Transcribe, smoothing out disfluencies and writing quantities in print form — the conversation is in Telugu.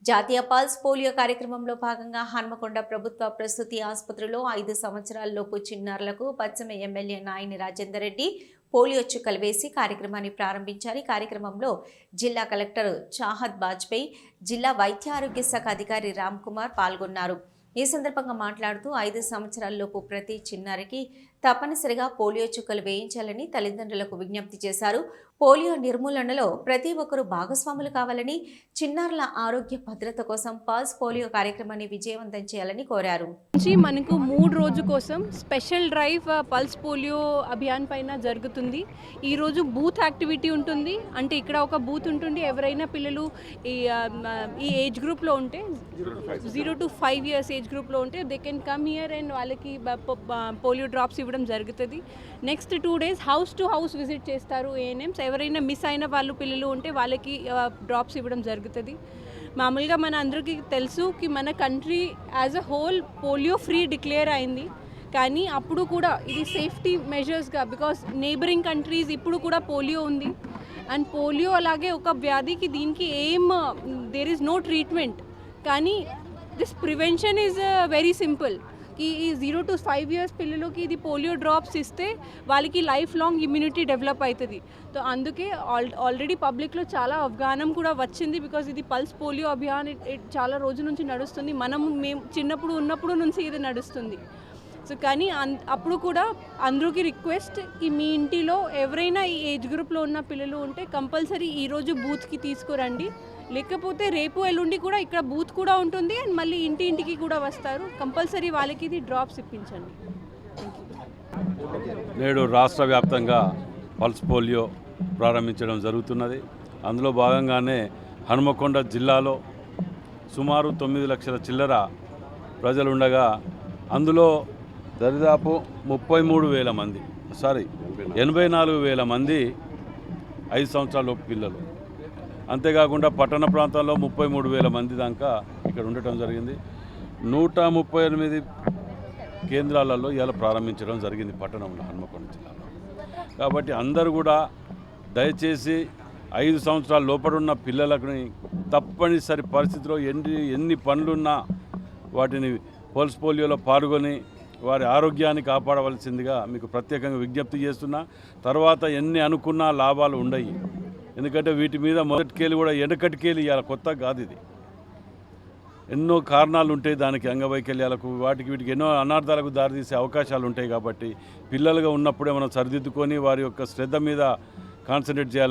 జాతీయ పల్స్ పోలియో కార్యక్రమంలో భాగంగా హన్మకొండ ప్రభుత్వ ప్రసూతి ఆసుపత్రిలో 5 సంవత్సరాలలోపు చిన్నారులకు పశ్చిమ ఎమ్మెల్యే నాయని రాజేందర్ రెడ్డి పోలియో చుక్కలు వేసి కార్యక్రమాన్ని ప్రారంభించారు. ఈ కార్యక్రమంలో జిల్లా కలెక్టర్ చాహద్ బాజ్పేయి, జిల్లా వైద్య ఆరోగ్య శాఖ అధికారి రామ్ కుమార్ పాల్గొన్నారు. ఈ సందర్భంగా మాట్లాడుతూ 5 సంవత్సరాలలోపు ప్రతి చిన్నారికి తప్పనిసరిగా పోలియో చుక్కలు వేయించాలని తల్లిదండ్రులకు విజ్ఞప్తి చేశారు. పోలియో నిర్మూలనలో ప్రతి ఒక్కరూ భాగస్వాములు కావాలని, చిన్నారుల ఆరోగ్య భద్రత కోసం పల్స్ పోలియో కార్యక్రమాన్ని విజయవంతం చేయాలని కోరారు. మనకు 3 రోజు కోసం special drive pulse polio Abhiyan పైన జరుగుతుంది. ఈరోజు బూత్ యాక్టివిటీ ఉంటుంది. అంటే ఇక్కడ ఒక బూత్ ఉంటుంది. ఎవరైనా పిల్లలు ఈ ఏజ్ గ్రూప్లో ఉంటే 0 to 5 years ఏజ్ గ్రూప్లో ఉంటే they can come here and వాళ్ళకి పోలియో డ్రాప్స్ ఇవ్వడం జరుగుతుంది. Next 2 days house to house visit చేస్తారు ఏఎన్ఎంస్. ఎవరైనా మిస్ అయిన వాళ్ళు పిల్లలు ఉంటే వాళ్ళకి డ్రాప్స్ ఇవ్వడం జరుగుతుంది. మామూలుగా మన అందరికీ తెలుసు కి మన country as a whole polio free declare అయింది. కానీ అప్పుడు కూడా ఇది సేఫ్టీ మెజర్స్గా, బికాస్ నేబరింగ్ కంట్రీస్ ఇప్పుడు కూడా పోలియో ఉంది. అండ్ పోలియో అలాగే ఒక వ్యాధికి దీనికి దేర్ ఈజ్ నో ట్రీట్మెంట్. కానీ this prevention is very simple. ఈ 0 to 5 years పిల్లలకి ఇది పోలియో డ్రాప్స్ ఇస్తే వాళ్ళకి లైఫ్ లాంగ్ ఇమ్యూనిటీ డెవలప్ అవుతుంది. సో అందుకే ఆల్రెడీ పబ్లిక్లో చాలా అవగాహన కూడా వచ్చింది. బికాజ్ ఇది పల్స్ పోలియో అభియాన్ చాలా రోజుల నుంచి నడుస్తుంది. మేము చిన్నప్పుడు ఉన్నప్పుడు నుంచి ఇది నడుస్తుంది. సో కానీ అప్పుడు కూడా అందరికీ రిక్వెస్ట్ కి మీ ఇంటిలో ఎవరైనా ఈ ఏజ్ గ్రూప్లో ఉన్న పిల్లలు ఉంటే కంపల్సరీ ఈరోజు బూత్కి తీసుకురండి. లేకపోతే రేపు ఎల్లుండి కూడా ఇక్కడ బూత్ కూడా ఉంటుంది అండ్ మళ్ళీ ఇంటికి కూడా వస్తారు. కంపల్సరీ వాళ్ళకి ఇది డ్రాప్స్ ఇప్పించండి. నేడు రాష్ట్ర వ్యాప్తంగా పల్స్ పోలియో ప్రారంభించడం జరుగుతున్నది. అందులో భాగంగానే హన్మకొండ జిల్లాలో సుమారు 9 లక్షల చిల్లర ప్రజలు ఉండగా అందులో దరిదాపు 84,000 మంది 5 సంవత్సరాలలోపు పిల్లలు. అంతేకాకుండా పట్టణ ప్రాంతాల్లో 33,000 మంది దాకా ఇక్కడ ఉండటం జరిగింది. 138 కేంద్రాలలో ఇలా ప్రారంభించడం జరిగింది పట్టణంలో, హన్మకొండ జిల్లాలో. కాబట్టి అందరూ కూడా దయచేసి 5 సంవత్సరాల లోపడున్న పిల్లలకు తప్పనిసరి పరిస్థితిలో ఎన్ని పనులున్నా వాటిని పల్స్ పోలియోలో పాల్గొని వారి ఆరోగ్యాన్ని కాపాడవలసిందిగా మీకు ప్రత్యేకంగా విజ్ఞప్తి చేస్తున్నా. తర్వాత ఎన్ని అనుకున్నా లాభాలు ఉండయి. ఎందుకంటే వీటి మీద మొదటికేలి కూడా వెనకటికేలి ఇవాళ కొత్త కాదు. ఇది ఎన్నో కారణాలు ఉంటాయి దానికి, అంగవైకల్యాలకు వీటికి ఎన్నో అనార్థాలకు దారితీసే అవకాశాలు ఉంటాయి. కాబట్టి పిల్లలుగా ఉన్నప్పుడే మనం సరిదిద్దుకొని వారి యొక్క శ్రద్ధ మీద కాన్సన్ట్రేట్ చేయాలి.